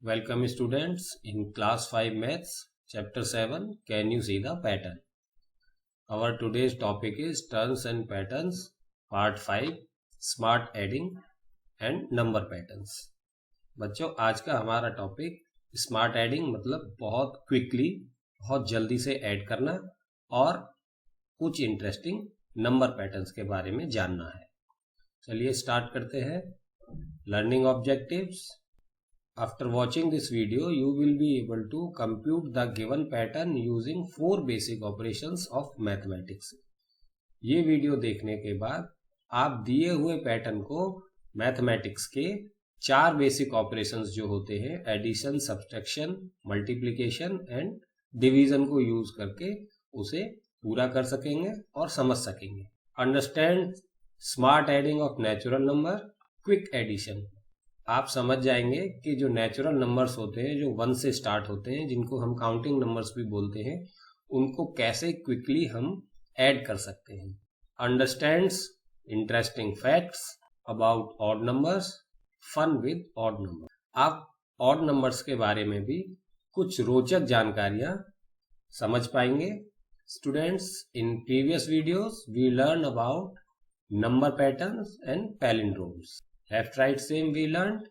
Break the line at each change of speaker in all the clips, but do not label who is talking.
Welcome students in class 5 maths chapter 7. Can you see the pattern? Our today's topic is turns and patterns part 5 smart adding and number patterns. बच्चों आज का हमारा topic smart adding मतलब बहुत quickly बहुत जल्दी से add करना और कुछ इंटरेस्टिंग नंबर पैटर्न्स के बारे में जानना है. चलिए स्टार्ट करते हैं. Learning objectives. After watching this video, you will be able to compute the given pattern using 4 basic operations of mathematics. ये वीडियो देखने के बाद आप दिए हुए पैटर्न को मैथमेटिक्स के 4 बेसिक ऑपरेशंस जो होते हैं addition, subtraction, multiplication and division को यूज करके उसे पूरा कर सकेंगे और समझ सकेंगे. Understand smart adding of natural number, quick addition. आप समझ जाएंगे कि जो नेचुरल नंबर्स होते हैं जो 1 से स्टार्ट होते हैं जिनको हम काउंटिंग नंबर्स भी बोलते हैं उनको कैसे क्विकली हम ऐड कर सकते हैं. Understands interesting facts about odd numbers, fun with odd number. आप ऑड नंबर्स के बारे में भी कुछ रोचक जानकारियां समझ पाएंगे. Students, in previous videos we learn about number patterns and palindromes. Left right same we learned.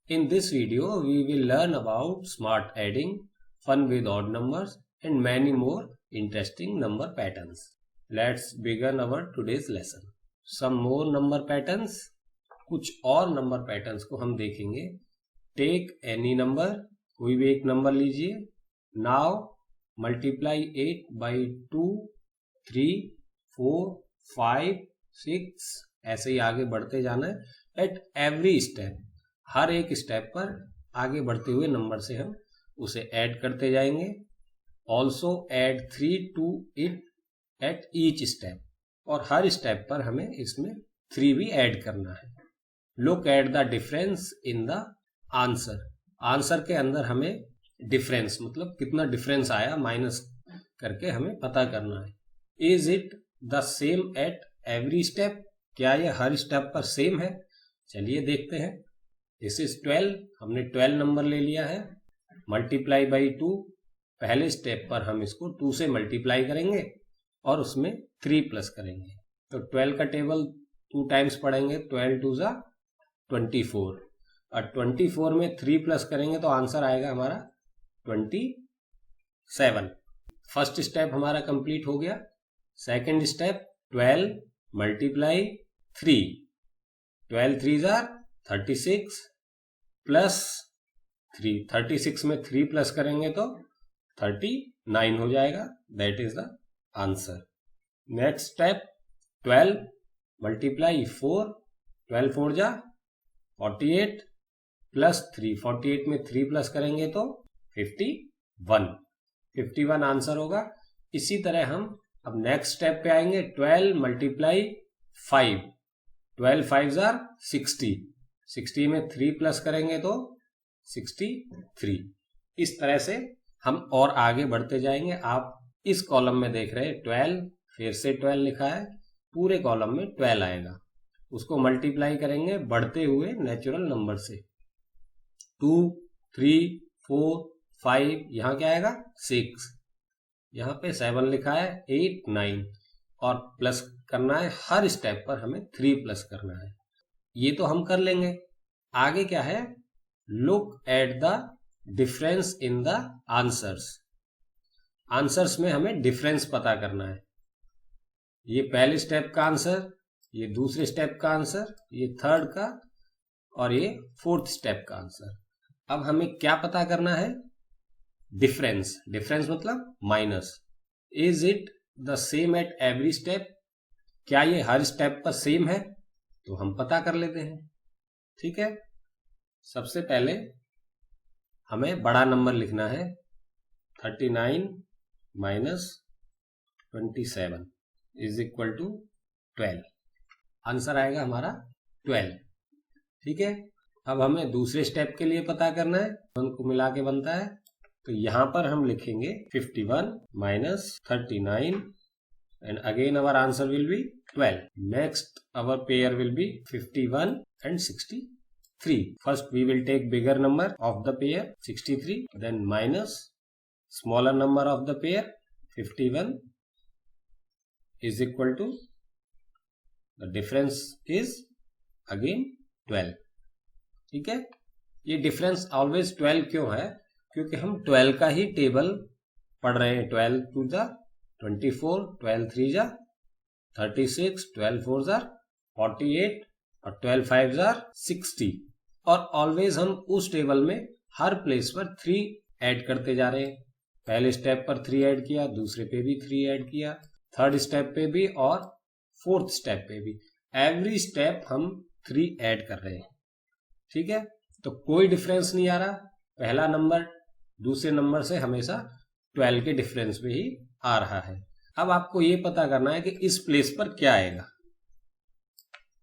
In this video we will learn about smart adding, fun with odd numbers and many more interesting number patterns. Let's begin our today's lesson. Some more number patterns. कुछ और number patterns को हम देखेंगे. Take any number, कोई भी एक number लीजिए. Now multiply 8 by 2, 3, 4, 5, 6 ऐसे ही आगे बढ़ते जाना है. एट एवरी स्टेप, हर एक स्टेप पर आगे बढ़ते हुए नंबर से हम उसे ऐड करते जाएंगे. Also add 3 to it at each step, और हर स्टेप पर हमें इसमें 3 भी ऐड करना है. Look at the difference in the answer. Answer के अंदर हमें डिफरेंस मतलब कितना डिफरेंस आया माइनस करके हमें पता करना है. Is it the same at every step, क्या ये हर स्टेप पर सेम है? चलिए देखते हैं. दिस इज 12, हमने 12 नंबर ले लिया है. मल्टीप्लाई बाई 2, पहले स्टेप पर हम इसको 2 से मल्टीप्लाई करेंगे और उसमें 3 प्लस करेंगे. तो 12 का टेबल 2 टाइम्स पढ़ेंगे. 12 2 जा 24, और 24 में 3 प्लस करेंगे तो आंसर आएगा हमारा 27. फर्स्ट स्टेप हमारा कंप्लीट हो गया. Second step 12 multiply 3, 12 3 are 36 plus 3, 36 में 3 प्लस करेंगे तो 39 हो जाएगा. That is the answer. Next step 12 multiply 4, 12 4 जा 48 प्लस 3, 48 में 3 प्लस करेंगे तो 51 आंसर होगा. इसी तरह हम अब नेक्स्ट स्टेप पे आएंगे. 12 मल्टीप्लाई 5, 12 5 आर 60, 60 में 3 प्लस करेंगे तो 63. इस तरह से हम और आगे बढ़ते जाएंगे. आप इस कॉलम में देख रहे हैं 12, फिर से 12 लिखा है, पूरे कॉलम में 12 आएगा. उसको मल्टीप्लाई करेंगे बढ़ते हुए नेचुरल नंबर से. 2 3 4 5, यहाँ क्या आएगा 6, यहाँ पे 7 लिखा है, 8 9, और प्लस करना है. हर स्टेप पर हमें 3 प्लस करना है. ये तो हम कर लेंगे. आगे क्या है? Look at the difference in the answers. Answers में हमें डिफरेंस पता करना है. ये पहले स्टेप का आंसर, ये दूसरे स्टेप का आंसर, ये थर्ड का, और ये फोर्थ स्टेप का आंसर. अब हमें क्या पता करना है? डिफरेंस. डिफरेंस मतलब minus. Is it the same at every step, क्या ये हर स्टेप पर सेम है? तो हम पता कर लेते हैं. ठीक है. सबसे पहले हमें बड़ा नंबर लिखना है. 39 minus 27 is equal to 12. Answer आएगा हमारा 12. ठीक है. अब हमें दूसरे स्टेप के लिए पता करना है. उनको मिला के बनता है. तो यहां पर हम लिखेंगे 51 minus 39 and again our answer will be 12. Next our pair will be 51 and 63. 3. First we will take bigger number of the pair 63, then minus smaller number of the pair 51 is equal to, the difference is again 12. ठीक है, ये difference always 12 क्यों है? क्योंकि हम 12 का ही table पढ़ रहे हैं. 12 2 जा 24, 12 3 जा 36, 12 4 जा 48 और 12 5 जा 60. और ऑलवेज हम उस टेबल में हर प्लेस पर 3 ऐड करते जा रहे हैं. पहले स्टेप पर 3 ऐड किया, दूसरे पे भी 3 ऐड किया, थर्ड स्टेप पे भी और फोर्थ स्टेप पे भी. एवरी स्टेप हम 3 ऐड कर रहे हैं. ठीक है, तो कोई डिफरेंस नहीं आ रहा. पहला नंबर दूसरे नंबर से हमेशा 12 के डिफरेंस में ही आ रहा है. अब आपको ये पता करना है कि इस प्लेस पर क्या आएगा.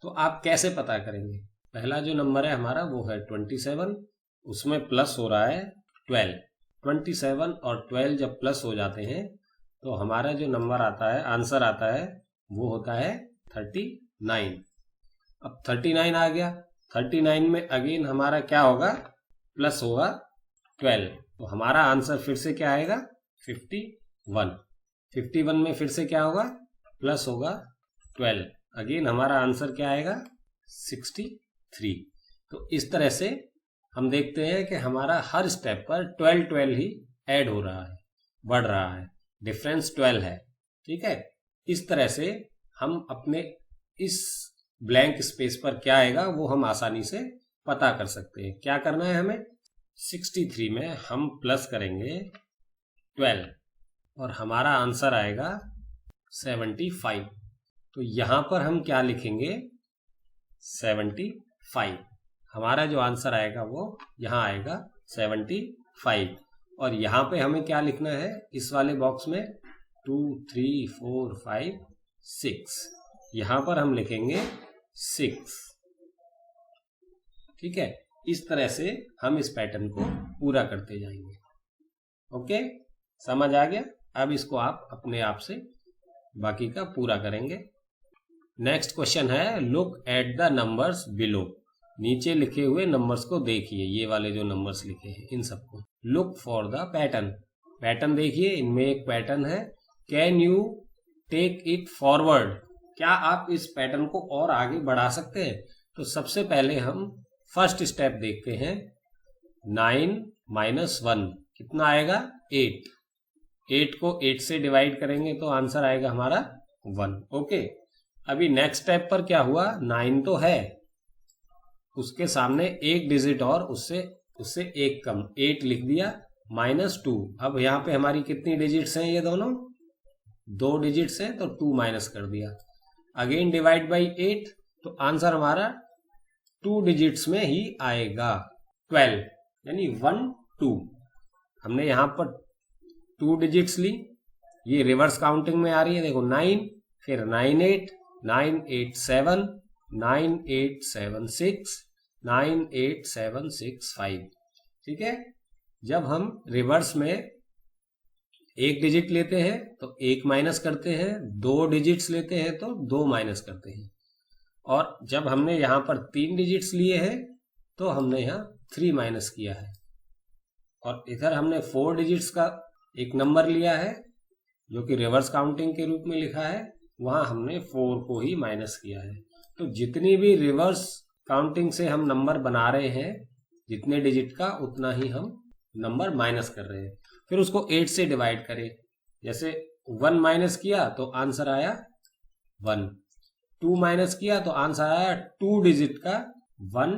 तो आप कैसे पता करेंगे? पहला जो नंबर है हमारा वो है 27, उसमें प्लस हो रहा है 12. 27 और 12 जब प्लस हो जाते हैं तो हमारा जो नंबर आता है, आंसर आता है, वो होता है 39. अब 39 आ गया. 39 में अगेन हमारा क्या होगा? प्लस होगा 12. तो हमारा आंसर फिर से क्या आएगा? 51. 51 में फिर से क्या होगा? प्लस होगा 12. अगेन हमारा आंसर क्या आएगा? 63. तो इस तरह से हम देखते हैं कि हमारा हर स्टेप पर 12 ही ऐड हो रहा है, बढ़ रहा है. डिफरेंस 12 है. ठीक है, इस तरह से हम अपने इस ब्लैंक स्पेस पर क्या आएगा वो हम आसानी से पता कर सकते हैं. क्या करना है हमें? 63 में हम प्लस करेंगे 12 और हमारा आंसर आएगा 75. तो यहां पर हम क्या लिखेंगे? 75. हमारा जो आंसर आएगा वो यहां आएगा 75. और यहां पे हमें क्या लिखना है? इस वाले बॉक्स में 2 3 4 5 6. यहां पर हम लिखेंगे 6. ठीक है, इस तरह से हम इस पैटर्न को पूरा करते जाएंगे. ओके, समझ आ गया? अब इसको आप अपने आप से बाकी का पूरा करेंगे. नेक्स्ट क्वेश्चन है, look at the numbers below. नीचे लिखे हुए नंबर्स को देखिए. ये वाले जो नंबर्स लिखे हैं इन सबको. Look for the pattern. Pattern देखिए, इनमें एक पैटर्न है. Can you take it forward. क्या आप इस पैटर्न को और आगे बढ़ा सकते हैं? तो सबसे पहले हम फर्स्ट स्टेप देखते हैं. 9 - 1 कितना आएगा? 8. 8 को 8 से डिवाइड करेंगे तो आंसर आएगा हमारा 1. ओके, अभी नेक्स्ट स्टेप पर क्या हुआ? 9 तो है, उसके सामने एक डिजिट और उससे एक कम 8 लिख दिया, -2. अब यहाँ पे हमारी कितनी डिजिट्स हैं? ये दोनों 2 डिजिट्स हैं, तो 2 माइनस कर दिया. अगेन डिवाइड बाई 8, तो आंसर हमारा 2 डिजिट्स में ही आएगा 12, यानी 1 2. हमने यहाँ पर 2 डिजिट्स ली, ये रिवर्स काउंटिंग में आ रही है. देखो 9, फिर 9 8, 9 8 7, 9 8 7 6, 9 8 7 6 5. ठीक है, जब हम रिवर्स में एक डिजिट लेते हैं तो 1 माइनस करते हैं, 2 डिजिट्स लेते हैं तो 2 माइनस करते हैं. और जब हमने यहाँ पर 3 डिजिट्स लिए हैं तो हमने यहाँ 3 माइनस किया है. और इधर हमने 4 डिजिट्स का एक नंबर लिया है जो कि रिवर्स काउंटिंग के रूप में लिखा है, वहां हमने 4 को ही माइनस किया है. तो जितनी भी रिवर्स काउंटिंग से हम नंबर बना रहे हैं, जितने डिजिट का उतना ही हम नंबर माइनस कर रहे हैं. फिर उसको 8 से डिवाइड करें. जैसे 1 माइनस किया तो आंसर आया 1, 2 माइनस किया तो आंसर आया 2 डिजिट का 1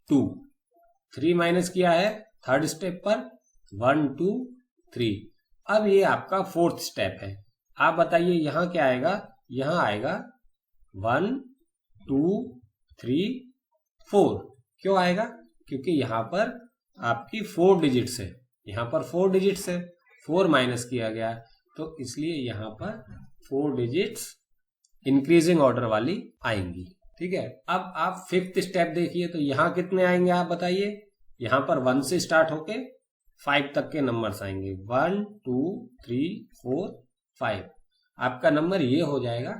2, 3 माइनस किया है थर्ड स्टेप पर 1 2 3. अब ये आपका फोर्थ स्टेप है. आप बताइए यहाँ क्या आएगा? यहाँ आएगा 1 2 3 4. क्यों आएगा? क्योंकि यहाँ पर आपकी 4 डिजिट्स है, यहाँ पर 4 डिजिट्स है, 4 माइनस किया गया, तो इसलिए यहाँ पर 4 डिजिट्स इंक्रीजिंग ऑर्डर वाली आएंगी. ठीक है, अब आप फिफ्थ स्टेप देखिए तो यहाँ कितने आएंगे आप बताइए? यहाँ पर 1 से स्टार्ट होके 5 तक के नंबर्स आएंगे. 1 2 3 4 5. आपका नंबर ये हो जाएगा.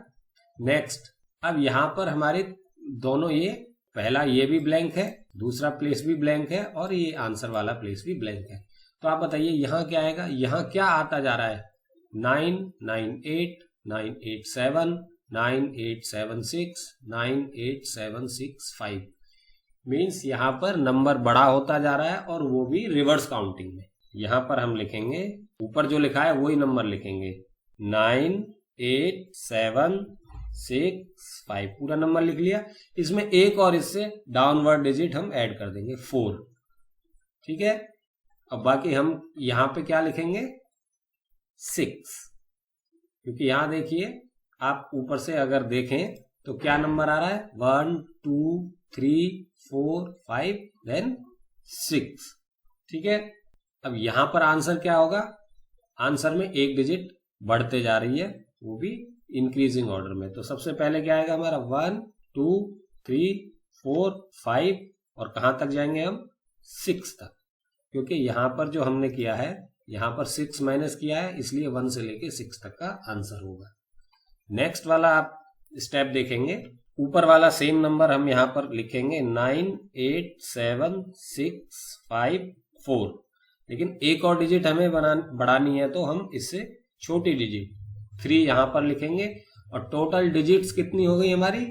नेक्स्ट, अब यहाँ पर हमारे दोनों, ये पहला ये भी ब्लैंक है दूसरा प्लेस भी ब्लैंक है और ये आंसर वाला प्लेस भी ब्लैंक है। तो आप बताइए यहाँ क्या आएगा, यहाँ क्या आता जा रहा है, 9, 9, 8, 9, 8, 7, 9, 8, 7, 6, 9, 8, 7, 6, 5। मीन्स यहाँ पर नंबर बड़ा होता जा रहा है और वो भी रिवर्स काउंटिंग में। यहाँ पर हम लिखेंगे, ऊपर जो लिखा है वही नंबर लिखेंगे, 9, 8, 7, 6, 5, पूरा नंबर लिख लिया। इसमें एक और इससे डाउनवर्ड डिजिट हम ऐड कर देंगे 4, ठीक है। अब बाकी हम यहाँ पे क्या लिखेंगे, 6, क्योंकि यहाँ देखिए आप ऊपर से अगर देखें तो क्या नंबर आ रहा है, 1, 2, 3, 4, 5, देन 6, ठीक है। अब यहां पर आंसर क्या होगा, आंसर में एक डिजिट बढ़ते जा रही है, वो भी इंक्रीजिंग ऑर्डर में। तो सबसे पहले क्या आएगा हमारा, 1, 2, 3, 4, 5 और कहां तक जाएंगे हम, 6 तक, क्योंकि यहां पर जो हमने किया है, यहां पर 6 माइनस किया है, इसलिए 1 से लेके 6 तक का आंसर होगा। नेक्स्ट वाला आप स्टेप देखेंगे, ऊपर वाला सेम नंबर हम यहाँ पर लिखेंगे 9, 8, 7, 6, 5, 4, लेकिन एक और डिजिट हमें बढ़ानी है, तो हम इससे छोटी डिजिट 3 यहाँ पर लिखेंगे। और टोटल डिजिट्स कितनी हो गई हमारी,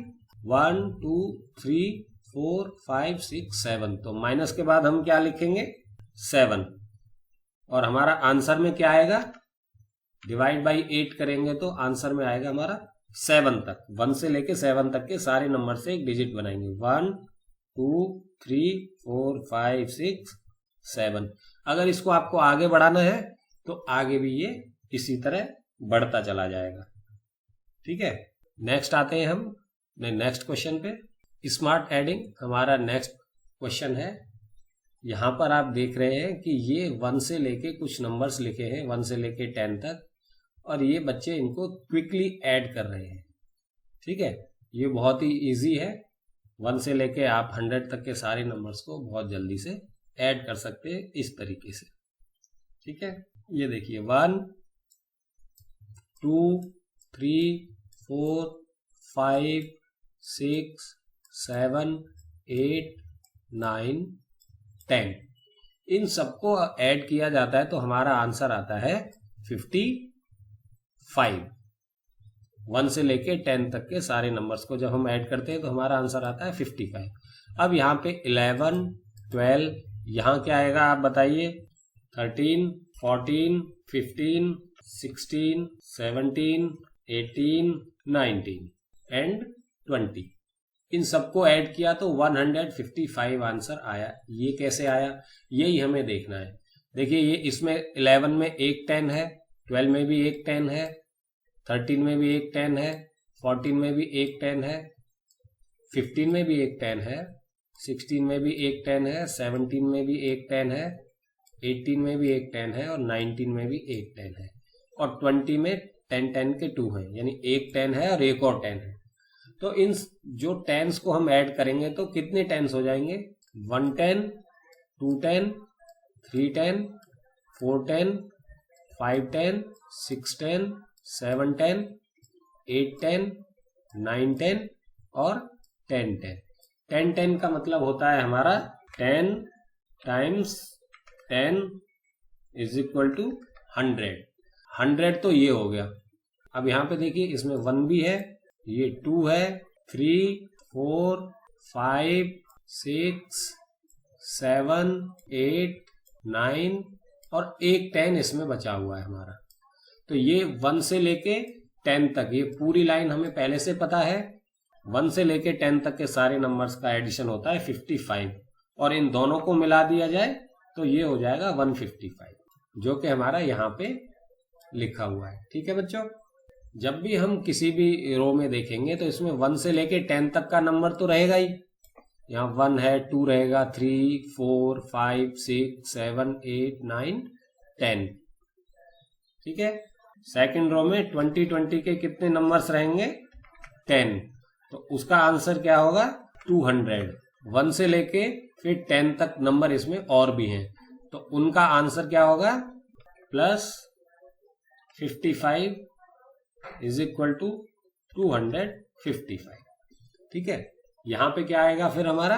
1, 2, 3, 4, 5, 6, 7। तो माइनस के बाद हम क्या लिखेंगे, 7, और हमारा आंसर में क्या आएगा, डिवाइड बाई 8 करेंगे तो आंसर में आएगा हमारा 7 तक। 1 से लेके 7 तक के सारे नंबर से एक डिजिट बनाएंगे, 1, 2, 3, 4, 5, 6, 7। अगर इसको आपको आगे बढ़ाना है तो आगे भी ये इसी तरह बढ़ता चला जाएगा, ठीक है। नेक्स्ट आते हैं हम नेक्स्ट क्वेश्चन पे, स्मार्ट एडिंग हमारा नेक्स्ट क्वेश्चन है। यहां पर आप देख रहे हैं कि ये 1 से लेके कुछ नंबर्स लिखे हैं, 1 से लेके 10 तक, और ये बच्चे इनको क्विकली ऐड कर रहे हैं, ठीक है। ये बहुत ही इजी है, 1 से लेके आप 100 तक के सारे नंबर्स को बहुत जल्दी से ऐड कर सकते हैं इस तरीके से, ठीक है। ये देखिए 1, 2, 3, 4, 5, 6, 7, 8, 9, 10, इन सबको ऐड किया जाता है तो हमारा आंसर आता है 55। 1 से लेके 10 तक के सारे नंबर्स को जब हम ऐड करते हैं तो हमारा आंसर आता है 55। अब यहाँ पे 11, 12, यहाँ क्या आएगा आप बताइए, 13, 14, 15, 16, 17, 18, 19 एंड 20, इन सबको ऐड किया तो 155 आंसर आया। ये कैसे आया, यही हमें देखना है। देखिए ये इसमें 11 में एक 10 है, 12 में भी एक 10 है, 13 में भी एक 10 है, 14 में भी एक 10 है, 15 में भी एक 10 है, 16 में भी एक 10 है, 17 में भी एक 10 है, 18 में भी एक 10 है और 19 में भी एक 10 है, और 20 में 10 के 2 हैं, यानी एक 10 है और एक और 10 है। तो इन जो 10s को हम ऐड करेंगे तो कितने 10s हो जाएंगे, 1 10, 2 10, 3 10, 4 10, 5 10, 6 10, 7 10, 8 10, 9 10 और 10 10। 10 10 का मतलब होता है हमारा 10 टाइम्स 10 इज इक्वल टू 100। 100 तो ये हो गया। अब यहाँ पे देखिए इसमें 1 भी है, ये 2 है, 3, 4, 5, 6, 7, 8, 9 और एक 10 इसमें बचा हुआ है हमारा। तो ये 1 से लेके 10 तक, ये पूरी लाइन हमें पहले से पता है। 1 से लेके 10 तक के सारे नंबर्स का एडिशन होता है 55, और इन दोनों को मिला दिया जाए तो ये हो जाएगा 155, जो कि हमारा यहाँ पे लिखा हुआ है। ठीक है बच्चों, जब भी हम किसी भी रो में देखेंगे तो इसमें 1 से लेके 10 तक का नंबर तो रहेगा ही। यहाँ 1 है, 2 रहेगा, 3, 4, 5, 6, 7, 8, 9, 10। ठीक है, सेकंड रो में 20 के कितने नंबर्स रहेंगे, 10। तो उसका आंसर क्या होगा, 200। 1 से लेके फिर 10 तक नंबर इसमें और भी हैं, तो उनका आंसर क्या होगा, प्लस 55 इज इक्वल टू 255। ठीक है, यहां पे क्या आएगा फिर हमारा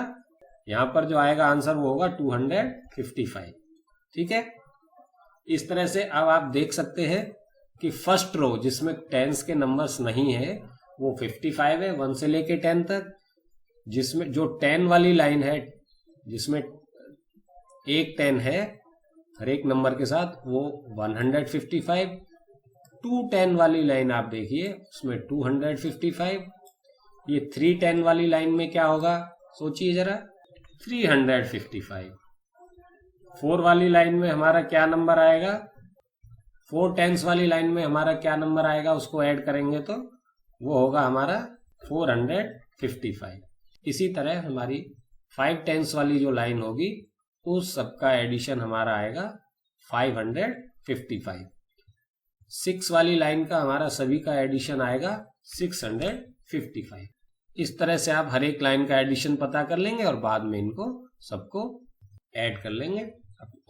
यहाँ पर जो आएगा आंसर वो होगा 255। ठीक है, इस तरह से अब आप देख सकते हैं कि फर्स्ट रो जिसमें टेंस के नंबर्स नहीं है वो 55 है 1 से लेके 10 तक। जिसमें जो 10 वाली लाइन है जिसमें एक 10 है हर एक नंबर के साथ वो 155। 210 वाली लाइन आप देखिए उसमें 255। ये 310 वाली लाइन में क्या होगा सोचिए जरा, 355। 4 वाली लाइन में हमारा क्या नंबर आएगा, 4 टेंस वाली लाइन में हमारा क्या नंबर आएगा, उसको ऐड करेंगे तो वो होगा हमारा 455। इसी तरह हमारी 5 टेंस वाली जो लाइन होगी उस सबका एडिशन हमारा आएगा 555। 6 वाली लाइन का हमारा सभी का एडिशन आएगा 655। इस तरह से आप हर एक लाइन का एडिशन पता कर लेंगे और बाद में इनको सबको ऐड कर लेंगे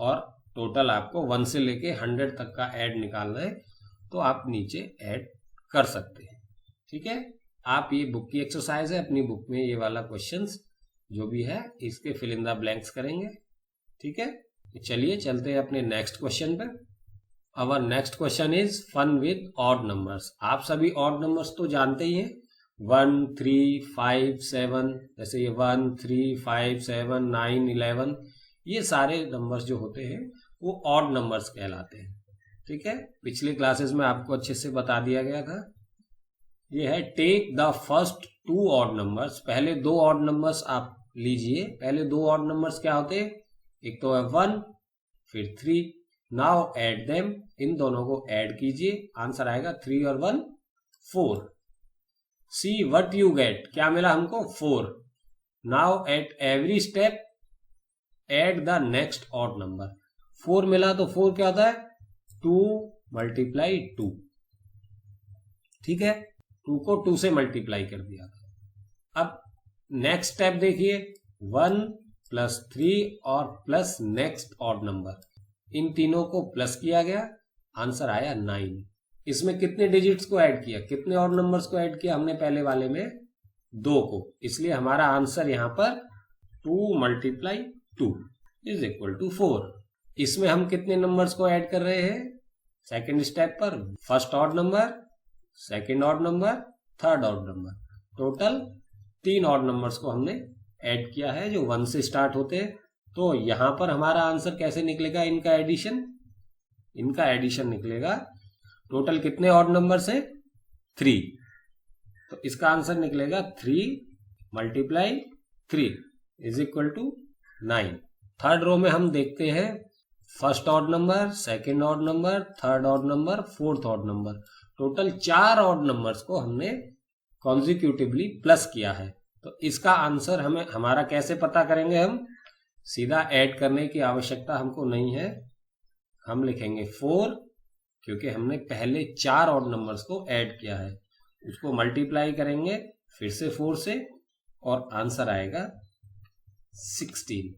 और टोटल आपको 1 से लेके 100 तक का ऐड निकालना है तो आप नीचे ऐड कर सकते हैं। ठीक है, आप ये बुक की एक्सरसाइज है, अपनी बुक में ये वाला क्वेश्चंस जो भी है इसके फिल इन द ब्लैंक्स करेंगे। ठीक है, चलिए चलते हैं अपने नेक्स्ट क्वेश्चन पे। Our next question is fun with odd numbers. आप सभी ऑड नंबर्स तो जानते ही हैं, 1 3 5 7, जैसे ये 1 3 5 7 9 11, ये सारे नंबर्स जो होते हैं वो ऑड नंबर्स कहलाते हैं। ठीक है, पिछले क्लासेस में आपको अच्छे से बता दिया गया था। ये है take the first 2 odd numbers. पहले 2 ऑड नंबर्स आप लीजिए। पहले 2 ऑड नंबर्स क्या होते हैं, एक तो है 1 फिर 3। नाउ ऐड देम, इन दोनों को ऐड कीजिए, आंसर आएगा 3 और 1 4। सी व्हाट यू गेट, क्या मिला हमको 4। Now at every step add the next odd number. 4 मिला तो 4 क्या होता है, 2 मल्टीप्लाई 2। ठीक है, 2 को 2 से मल्टीप्लाई कर दिया। अब नेक्स्ट स्टेप देखिए, 1 प्लस 3 और प्लस नेक्स्ट ऑड नंबर, इन तीनों को प्लस किया गया, आंसर आया 9। इसमें कितने डिजिट्स को ऐड किया, कितने ऑड नंबर्स को ऐड किया हमने पहले वाले में, 2 को, इसलिए हमारा आंसर यहां पर 2 मल्टीप्लाई 2 इज इक्वल टू 4। इसमें हम कितने नंबर्स को ऐड कर रहे हैं, सेकेंड स्टेप पर first odd number, second odd number, third odd number, total 3 odd numbers को हमने ऐड किया है जो 1 से स्टार्ट होते हैं। तो यहां पर हमारा आंसर कैसे निकलेगा, इनका एडिशन निकलेगा। टोटल कितने ऑड नंबर्स हैं, 3, तो इसका आंसर निकलेगा 3 multiply 3 is equal to 9। Third row में हम देखते हैं first odd number, second odd number, third odd number, fourth odd number, total 4 odd numbers को हमने कॉन्जिक्यूटिवली प्लस किया है। तो इसका आंसर हमें हमारा कैसे पता करेंगे, हम सीधा ऐड करने की आवश्यकता हमको नहीं है, हम लिखेंगे 4 क्योंकि हमने पहले 4 ऑड नंबर्स को ऐड किया है, उसको मल्टीप्लाई करेंगे फिर से 4 से और आंसर आएगा 16।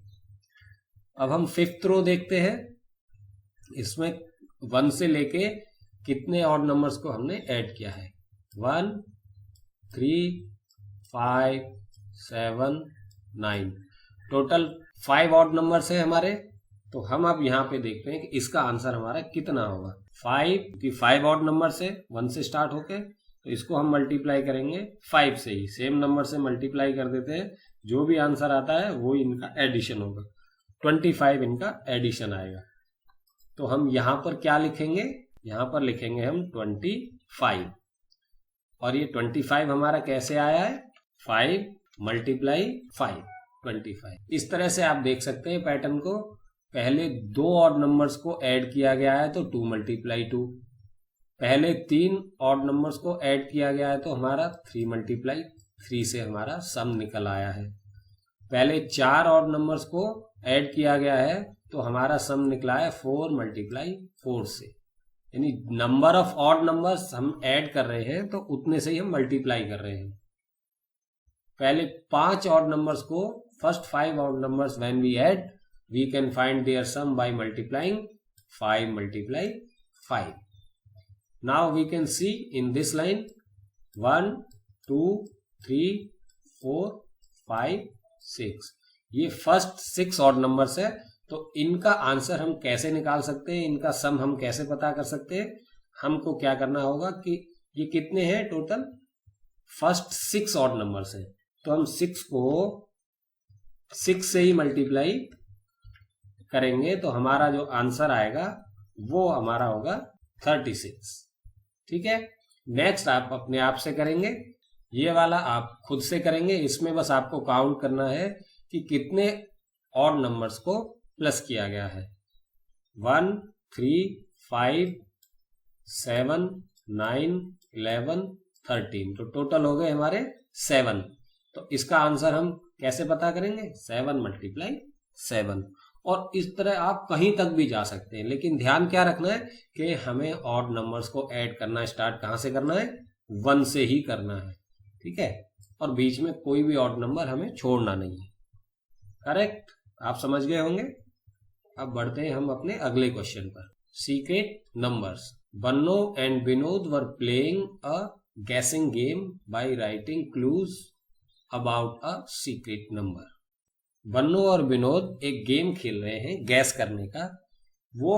अब हम फिफ्थ रो देखते हैं, इसमें 1 से लेके कितने ऑड नंबर्स को हमने ऐड किया है, 1 3 5 7 9, टोटल 5 ऑड नंबर्स है हमारे। तो हम अब यहाँ पे देखते हैं कि इसका आंसर हमारा कितना होगा। 5 की 5 ऑड नंबर से 1 से स्टार्ट होके, तो इसको हम मल्टीप्लाई करेंगे 5 से ही, सेम नंबर से मल्टीप्लाई कर देते हैं, जो भी आंसर आता है वो इनका एडिशन होगा, 25 इनका एडिशन आएगा। तो हम यहाँ पर क्या लिखेंगे, यहाँ पर लिखेंगे हम 25, और ये 25 हमारा कैसे आया है, 5 मल्टीप्लाई 5 25। इस तरह से आप देख सकते हैं पैटर्न को, पहले 2 ऑड नंबर्स को ऐड किया गया है तो 2 मल्टीप्लाई 2, पहले 3 ऑड नंबर्स को ऐड किया गया है तो हमारा 3 मल्टीप्लाई 3 से हमारा सम निकल आया है, पहले 4 ऑड नंबर्स को ऐड किया गया है तो हमारा सम निकला है 4 मल्टीप्लाई 4 से, यानी नंबर ऑफ ऑड नंबर्स हम ऐड कर रहे हैं तो उतने से ही हम मल्टीप्लाई कर रहे हैं। पहले 5 ऑड नंबर्स को, first 5 odd numbers when we add we can find their sum by multiplying 5 multiply 5. Now we can see in this line 1 2 3 4 5 6, ये फर्स्ट 6 ऑड नंबर्स है, तो इनका आंसर हम कैसे निकाल सकते हैं, इनका सम हम कैसे पता कर सकते हैं। हमको क्या करना होगा कि ये कितने हैं टोटल, फर्स्ट 6 ऑड नंबर्स है, तो हम 6 को 6 से ही मल्टीप्लाई करेंगे, तो हमारा जो आंसर आएगा वो हमारा होगा 36। ठीक है, नेक्स्ट आप अपने आप से करेंगे, ये वाला आप खुद से करेंगे। इसमें बस आपको काउंट करना है कि कितने ऑड नंबर्स को प्लस किया गया है। 1, 3, 5, 7, 9, 11, 13, तो टोटल हो गए हमारे 7। तो इसका आंसर हम कैसे पता करेंगे, 7 × 7। और इस तरह आप कहीं तक भी जा सकते हैं, लेकिन ध्यान क्या रखना है कि हमें ऑड नंबर्स को ऐड करना स्टार्ट कहां से करना है, 1 से ही करना है। ठीक है, और बीच में कोई भी ऑड नंबर हमें छोड़ना नहीं है। करेक्ट, आप समझ गए होंगे। अब बढ़ते हैं हम अपने अगले क्वेश्चन पर। Secret numbers. Banno and Vinod were playing a guessing game by writing clues about a secret number। Banno और विनोद एक गेम खेल रहे हैं गैस करने का। वो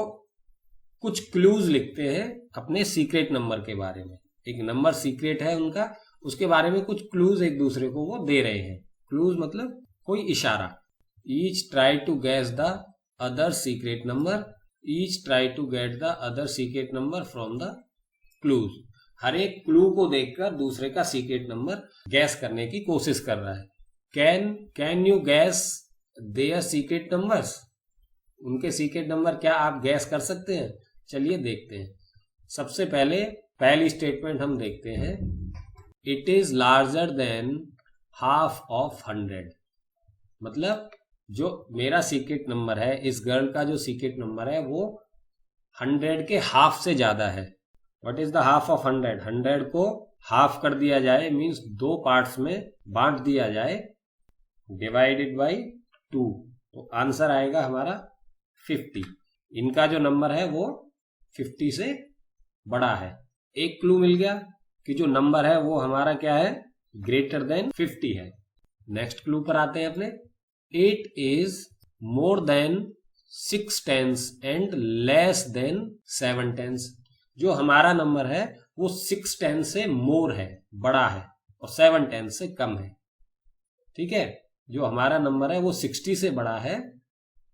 कुछ क्लूज लिखते हैं अपने सीक्रेट नंबर के बारे में। एक नंबर सीक्रेट है उनका, उसके बारे में कुछ क्लूज एक दूसरे को वो दे रहे हैं। क्लूज मतलब कोई इशारा। Each try to guess the other secret number, each try to get the other secret number from the clues. हर एक क्लू को देखकर दूसरे का सीक्रेट नंबर गैस करने की कोशिश कर रहा है। Can you guess their secret numbers. उनके सीक्रेट नंबर क्या आप गैस कर सकते हैं? चलिए देखते हैं। सबसे पहले पहली स्टेटमेंट हम देखते हैं, it is larger than half of 100। मतलब जो मेरा सीक्रेट नंबर है, इस गर्ल का जो सीक्रेट नंबर है वो 100 के हाफ से ज्यादा है। What is the half of 100? 100 को हाफ कर दिया जाए, मीन्स 2 पार्ट्स में बांट दिया जाए, डिवाइडेड बाई 2, तो आंसर आएगा हमारा 50। इनका जो नंबर है वो 50 से बड़ा है। एक क्लू मिल गया कि जो नंबर है वो हमारा क्या है, ग्रेटर देन 50 है। नेक्स्ट क्लू पर आते हैं अपने। 8 is more than 6 tens and less than 7 tens. जो हमारा नंबर है वो 6 टेंस से मोर है, बड़ा है, और 7 टेंस से कम है। ठीक है, जो हमारा नंबर है वो 60 से बड़ा है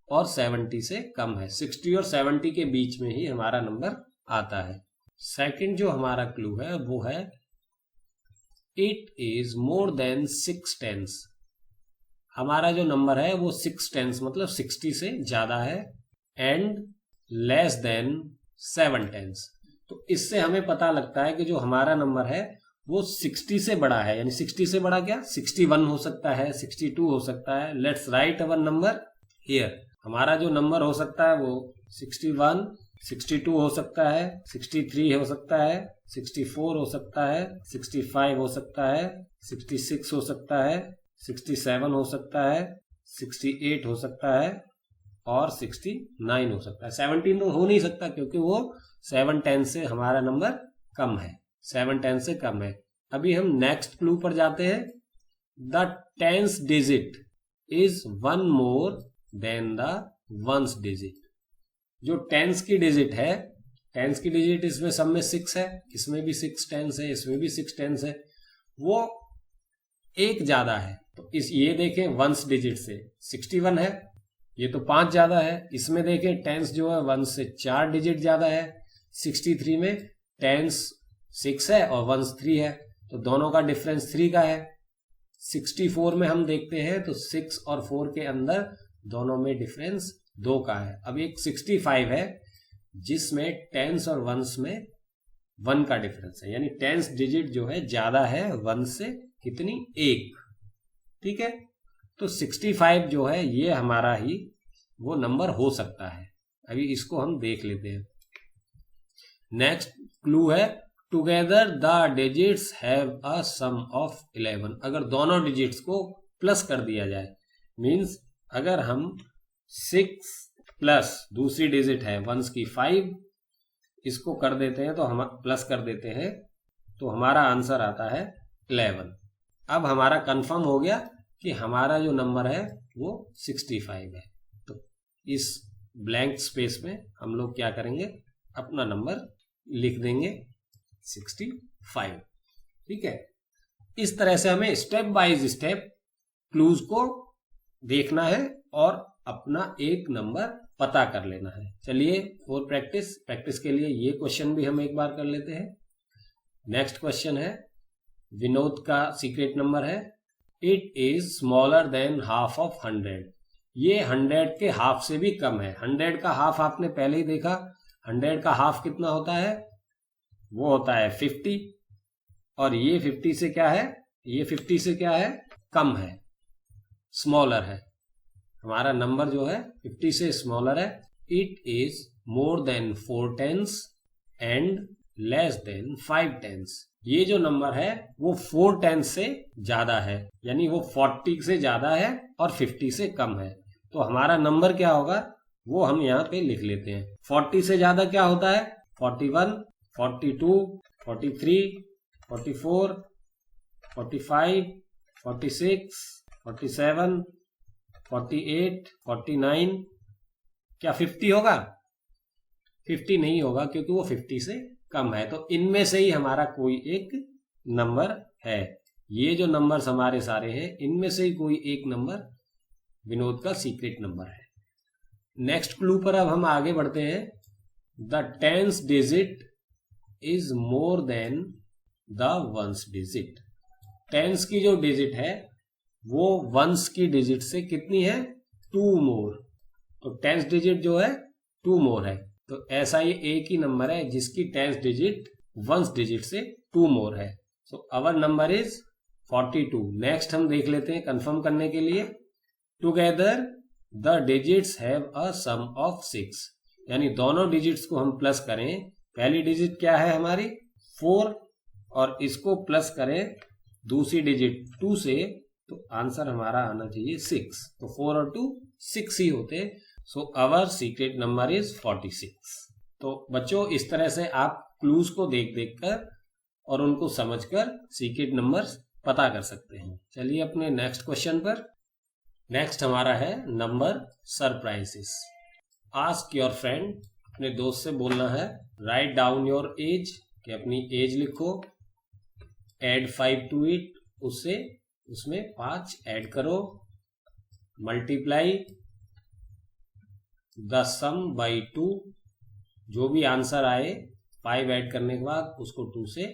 और 70 से कम है। 60 और 70 के बीच में ही हमारा नंबर आता है। सेकंड जो हमारा क्लू है वो है, it is more than 6 tens. हमारा जो नंबर है वो 6 टेंस मतलब 60 से ज्यादा है, एंड लेस देन 7 टेंस। तो इससे हमें पता लगता है कि जो हमारा नंबर है वो 60 से बड़ा है। यानी 60 से बड़ा क्या, 61 हो सकता है, 62 हो सकता है। Let's write our number here. हमारा जो नंबर हो सकता है वो 61, 62 हो सकता है, 63 हो सकता है, 64 हो सकता है, 65 हो सकता है, 66 हो सकता है, 67 हो सकता है, 68 हो सकता है, और 69 हो सकता है। 17 तो हो नहीं सकता क्योंकि वो 7 टेंस से हमारा नंबर कम है, 7 टेंस से कम है। अभी हम नेक्स्ट क्लू पर जाते हैं। The tens digit is 1 more than the ones digit. जो टेंस की डिजिट है, टेंस की डिजिट इसमें सब में 6 है, इसमें भी 6 टेंस है, इसमें भी 6 टेंस है, वो एक ज्यादा है। तो ये देखें वंस डिजिट से 61 है, ये तो 5 ज्यादा है। इसमें देखें टेंस जो है 1 से 4 डिजिट ज्यादा है। 63 में टेंस 6 है और वंस 3 है, तो दोनों का डिफरेंस 3 का है। 64 में हम देखते हैं तो 6 और 4 के अंदर दोनों में डिफरेंस 2 का है। अब एक 65 है जिसमें टेंस और वंस में 1 का डिफरेंस है, यानी टेंस डिजिट जो है ज्यादा है 1 से, कितनी, 1। ठीक है, तो 65 जो है ये हमारा ही वो नंबर हो सकता है। अभी इसको हम देख लेते हैं। नेक्स्ट क्लू है, together the digits have a sum of 11। अगर दोनों डिजिट्स को प्लस कर दिया जाए, मींस अगर हम 6 प्लस दूसरी डिजिट है वंस की 5, इसको कर देते हैं तो हम प्लस कर देते हैं तो हमारा आंसर आता है 11। अब हमारा कंफर्म हो गया कि हमारा जो नंबर है वो 65 है। तो इस ब्लैंक स्पेस में हम लोग क्या करेंगे, अपना नंबर लिख देंगे 65। ठीक है, इस तरह से हमें स्टेप बाय स्टेप क्लूज को देखना है और अपना एक नंबर पता कर लेना है। चलिए फॉर प्रैक्टिस के लिए ये क्वेश्चन भी हम एक बार कर लेते हैं। नेक्स्ट क्वेश्चन है, विनोद का सीक्रेट नंबर है, it is smaller than half of 100। ये 100 के हाफ से भी कम है। 100 का हाफ आपने पहले ही देखा, 100 का हाफ कितना होता है, वो होता है 50। और ये 50 से क्या है, ये 50 से क्या है, कम है, स्मॉलर है। हमारा नंबर जो है 50 से स्मॉलर है। It is more then 4 10s and less then 5 10s। ये जो नंबर है वो 4 10s से ज्यादा है, यानी वो 40 से ज्यादा है और 50 से कम है। तो हमारा नंबर क्या होगा वो हम यहाँ पे लिख लेते हैं। 40 से ज्यादा क्या होता है, 41, 42, 43, 44, 45, 46, 47, 48, 49। क्या 50 होगा? 50 नहीं होगा क्योंकि वो 50 से कम है। तो इनमें से ही हमारा कोई एक नंबर है। ये जो नंबर्स हमारे सारे हैं इनमें से ही कोई एक नंबर विनोद का सीक्रेट नंबर है। नेक्स्ट क्लू पर अब हम आगे बढ़ते हैं। The 10th digit is more then the 1st digit. 10s की जो डिजिट है वो 1s की डिजिट से कितनी है, 2 मोर। तो 10th डिजिट जो है 2 मोर है। तो ऐसा ये एक ही नंबर है जिसकी 10th डिजिट 1st डिजिट से 2 मोर है। So our number is 42। Next हम देख लेते हैं कंफर्म करने के लिए। Together the digits have a sum of 6। यानी दोनों डिजिट्स को हम प्लस करें। पहली डिजिट क्या है हमारी 4 और इसको प्लस करें दूसरी डिजिट 2 से, तो आंसर हमारा आना चाहिए 6। तो 4 और 2 6 ही होते। सो अवर सीक्रेट नंबर इज 46। तो बच्चों इस तरह से आप क्लूज को देख देख कर और उनको समझकर सीक्रेट नंबर्स पता कर सकते हैं। चलिए अपने नेक्स्ट क्वेश्चन पर। नेक्स्ट हमारा है number surprises. Ask your friend, अपने दोस्त से बोलना है, राइट डाउन योर एज, कि अपनी एज लिखो, एड 5 टू इट, उससे उसमें 5 ऐड करो, मल्टीप्लाई द सम बाई 2, जो भी आंसर आए 5 ऐड करने के बाद उसको 2 से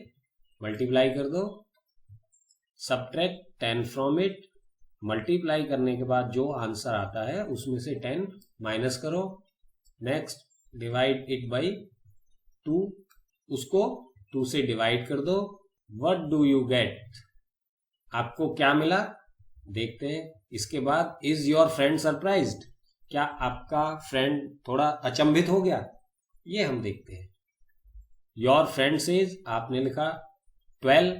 मल्टीप्लाई कर दो, सब्ट्रैक्ट 10 फ्रॉम इट, मल्टीप्लाई करने के बाद जो आंसर आता है उसमें से 10 माइनस करो, नेक्स्ट डिवाइड इट बाई 2, उसको 2 से डिवाइड कर दो। व्हाट डू यू गेट, आपको क्या मिला देखते हैं। इसके बाद इज योर फ्रेंड सरप्राइज्ड, क्या आपका फ्रेंड थोड़ा अचंभित हो गया, ये हम देखते हैं। योर फ्रेंड सेज, आपने लिखा 12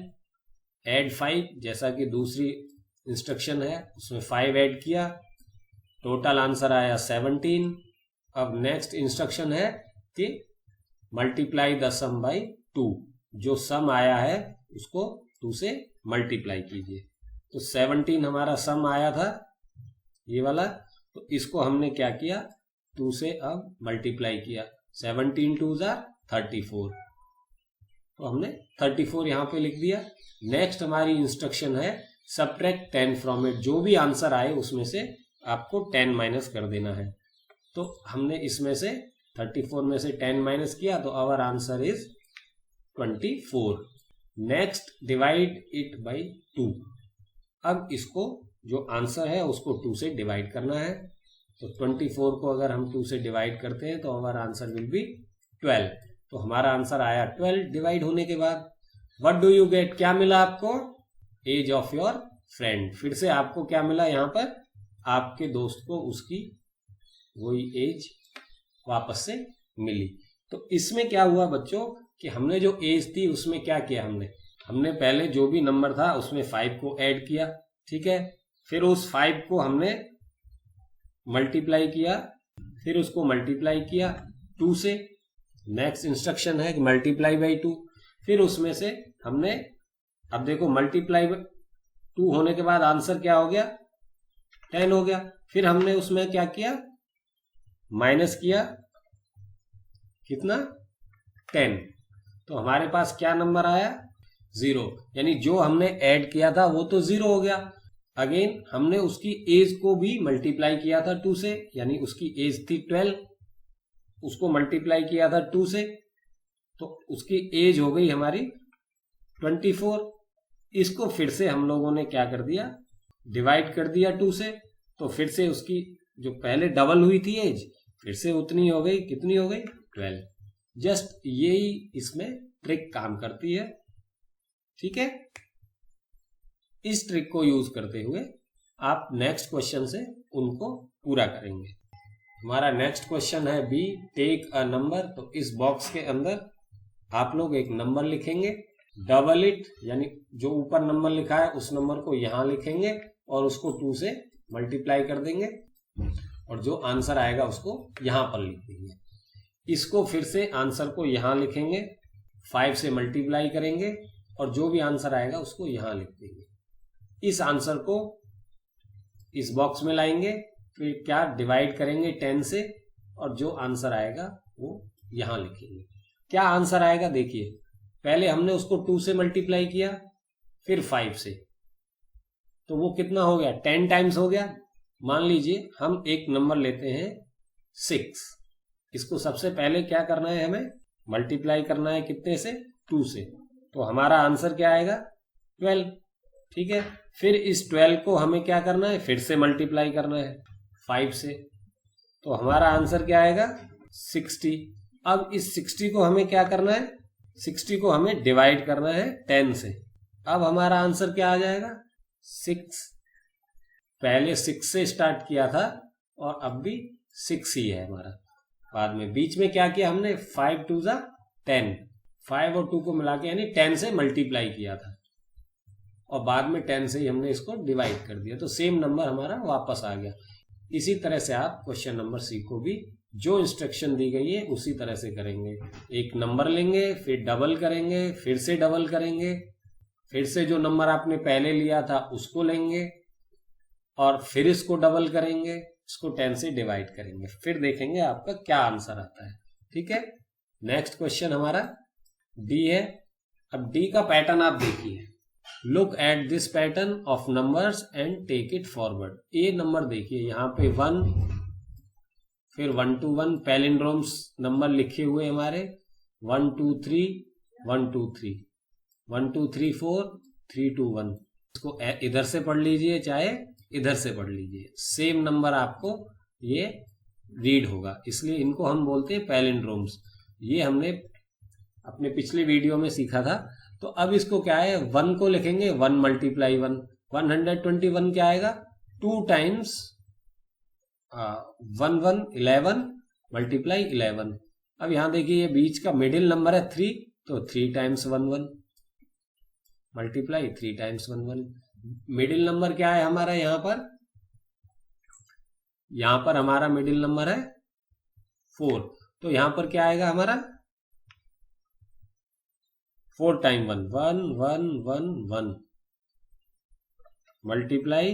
ऐड 5, जैसा कि दूसरी इंस्ट्रक्शन है उसमें 5 ऐड किया, टोटल आंसर आया 17। अब नेक्स्ट इंस्ट्रक्शन है कि मल्टीप्लाई द सम बाई 2, जो सम आया है उसको 2 से मल्टीप्लाई कीजिए। तो 17 हमारा सम आया था ये वाला, तो इसको हमने क्या किया 2 से अब मल्टीप्लाई किया, 17 2s are 34, तो हमने 34 यहाँ पे लिख दिया। नेक्स्ट हमारी इंस्ट्रक्शन है सब्ट्रैक्ट 10 फ्रॉम इट, जो भी आंसर आए उसमें से आपको 10 माइनस कर देना है। तो हमने इसमें से 34 में से 10 माइनस किया, तो our answer is 24। Next divide it by 2, अब इसको जो आंसर है उसको 2 से डिवाइड करना है। तो 24 को अगर हम 2 से डिवाइड करते हैं तो आवर आंसर विल बी 12। तो हमारा आंसर आया 12 डिवाइड होने के बाद। व्हाट डू यू गेट, क्या मिला आपको, एज ऑफ योर फ्रेंड। फिर से आपको क्या मिला यहाँ पर, आपके दोस्त को उसकी वही एज वापस से मिली। तो इसमें क्या हुआ बच्चों कि हमने जो एज थी उसमें क्या किया, हमने पहले जो भी नंबर था उसमें 5 को ऐड किया, ठीक है। फिर उस 5 को हमने मल्टीप्लाई किया, फिर उसको मल्टीप्लाई किया 2 से। नेक्स्ट इंस्ट्रक्शन है कि मल्टीप्लाई बाई 2, फिर उसमें से हमने, अब देखो मल्टीप्लाई 2 होने के बाद आंसर क्या हो गया 10 हो गया। फिर हमने उसमें क्या किया, माइनस किया, कितना 10, तो हमारे पास क्या नंबर आया 0, यानी जो हमने ऐड किया था वो तो 0 हो गया। अगेन हमने उसकी एज को भी मल्टीप्लाई किया था 2 से, यानी उसकी एज थी 12, उसको मल्टीप्लाई किया था 2 से, तो उसकी एज हो गई हमारी 24। इसको फिर से हम लोगों ने क्या कर दिया, डिवाइड कर दिया 2 से, तो फिर से उसकी जो पहले डबल हुई थी एज, फिर से उतनी हो गई, कितनी हो गई 12। जस्ट यही इसमें ट्रिक काम करती है, ठीक है। इस ट्रिक को यूज करते हुए आप नेक्स्ट क्वेश्चन से उनको पूरा करेंगे। हमारा नेक्स्ट क्वेश्चन है बी, टेक अ नंबर। तो इस बॉक्स के अंदर आप लोग एक नंबर लिखेंगे, डबल इट, यानी जो ऊपर नंबर लिखा है उस नंबर को यहां लिखेंगे और उसको 2 से मल्टीप्लाई कर देंगे, और जो आंसर आएगा उसको यहां पर लिख देंगे। इसको फिर से आंसर को यहां लिखेंगे, 5 से मल्टीप्लाई करेंगे और जो भी आंसर आएगा उसको यहां लिख देंगे। इस आंसर को इस बॉक्स में लाएंगे, फिर क्या डिवाइड करेंगे 10 से, और जो आंसर आएगा वो यहां लिखेंगे। क्या आंसर आएगा देखिए, पहले हमने उसको 2 से मल्टीप्लाई किया, फिर 5 से, तो वो कितना हो गया 10 टाइम्स हो गया। मान लीजिए हम एक नंबर लेते हैं 6, इसको सबसे पहले क्या करना है, हमें मल्टीप्लाई करना है कितने से, 2 से, तो हमारा आंसर क्या आएगा 12, ठीक है। फिर इस 12 को हमें क्या करना है, फिर से मल्टीप्लाई करना है 5 से, तो हमारा आंसर क्या आएगा 60। अब इस 60 को हमें क्या करना है, 60 को हमें डिवाइड करना है 10 से। अब हमारा आंसर क्या आ जाएगा 6। पहले 6 से स्टार्ट किया था और अब भी 6 ही है हमारा। बाद में बीच में क्या किया हमने, 5 2 जा 10, 5 और 2 को मिला के यानी 10 से मल्टीप्लाई किया था, और बाद में 10 से ही हमने इसको डिवाइड कर दिया, तो सेम नंबर हमारा वापस आ गया। इसी तरह से आप क्वेश्चन नंबर सी को भी जो इंस्ट्रक्शन दी गई है उसी तरह से करेंगे। एक नंबर लेंगे, फिर डबल करेंगे, फिर से डबल करेंगे, फिर से जो नंबर आपने पहले लिया था उसको लेंगे और फिर इसको डबल करेंगे, इसको 10 से डिवाइड करेंगे, फिर देखेंगे आपका क्या आंसर आता है, ठीक है। नेक्स्ट क्वेश्चन हमारा डी है। अब डी का पैटर्न आप देखिए, look at this pattern of numbers and take it forward. A number देखिए, यहाँ पे 1, फिर 1 to 1 पैलिंड्रोम्स नंबर लिखे हुए हमारे, 1 2 3 1 2 3 1 2 3 4 3 2 1। इसको इधर से पढ़ लीजिए चाहे इधर से पढ़ लीजिए, सेम नंबर आपको ये रीड होगा, इसलिए इनको हम बोलते हैं पैलिंड्रोम्स। ये हमने अपने पिछले वीडियो में सीखा था। तो अब इसको क्या है, 1 को लिखेंगे 1 मल्टीप्लाई 1, 121 क्या आएगा 2 टाइम्स 1 1 11 मल्टीप्लाई 11। अब यहां देखिए ये बीच का मिडिल नंबर है 3, तो 3 times 1 1 multiply 3 times 1 1। Middle number क्या है हमारा, यहां पर हमारा मिडिल नंबर है 4, तो यहां पर क्या आएगा हमारा 4 टाइम 1 1 1 1 1 मल्टीप्लाई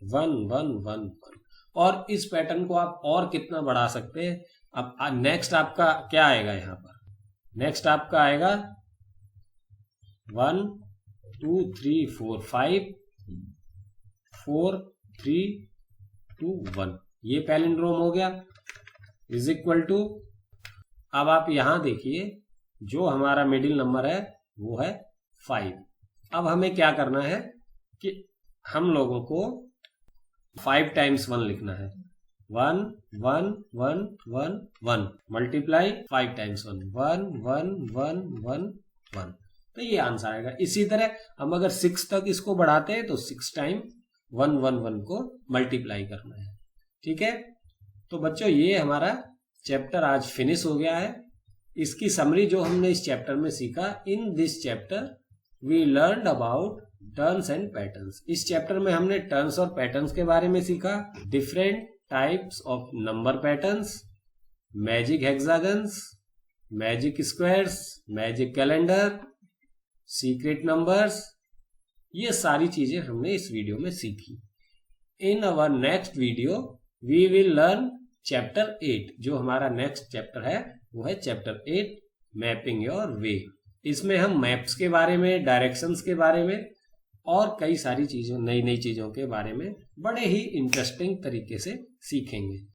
1 1 1 1। और इस पैटर्न को आप और कितना बढ़ा सकते हैं। अब नेक्स्ट आपका क्या आएगा, यहाँ पर नेक्स्ट आपका आएगा 1 2 3 4 5 4 3 2 1, ये पैलिंड्रोम हो गया, इज इक्वल टू। अब आप यहां देखिए जो हमारा मिडिल नंबर है वो है 5। अब हमें क्या करना है कि हम लोगों को 5 टाइम्स 1 लिखना है, 1 1 1 1 1 मल्टीप्लाई 5 टाइम्स 1 1 1 1 1 1, तो ये आंसर आएगा। इसी तरह हम अगर 6 तक इसको बढ़ाते हैं तो 6 टाइम 1 1 1 को मल्टीप्लाई करना है, ठीक है। तो बच्चों ये हमारा चैप्टर आज फिनिश हो गया है। इसकी समरी जो हमने इस चैप्टर में सीखा, in this chapter we learn about turns and patterns. इस चैप्टर में हमने टर्न्स और पैटर्न्स के बारे में सीखा, different types of number patterns, magic hexagons, magic squares, magic calendar, secret numbers, ये सारी चीजें हमने इस वीडियो में सीखी। In our next video we will learn chapter 8। जो हमारा नेक्स्ट चैप्टर है वो है चैप्टर 8 मैपिंग योर वे। इसमें हम मैप्स के बारे में, डायरेक्शंस के बारे में और कई सारी चीजों, नई नई चीजों के बारे में बड़े ही इंटरेस्टिंग तरीके से सीखेंगे।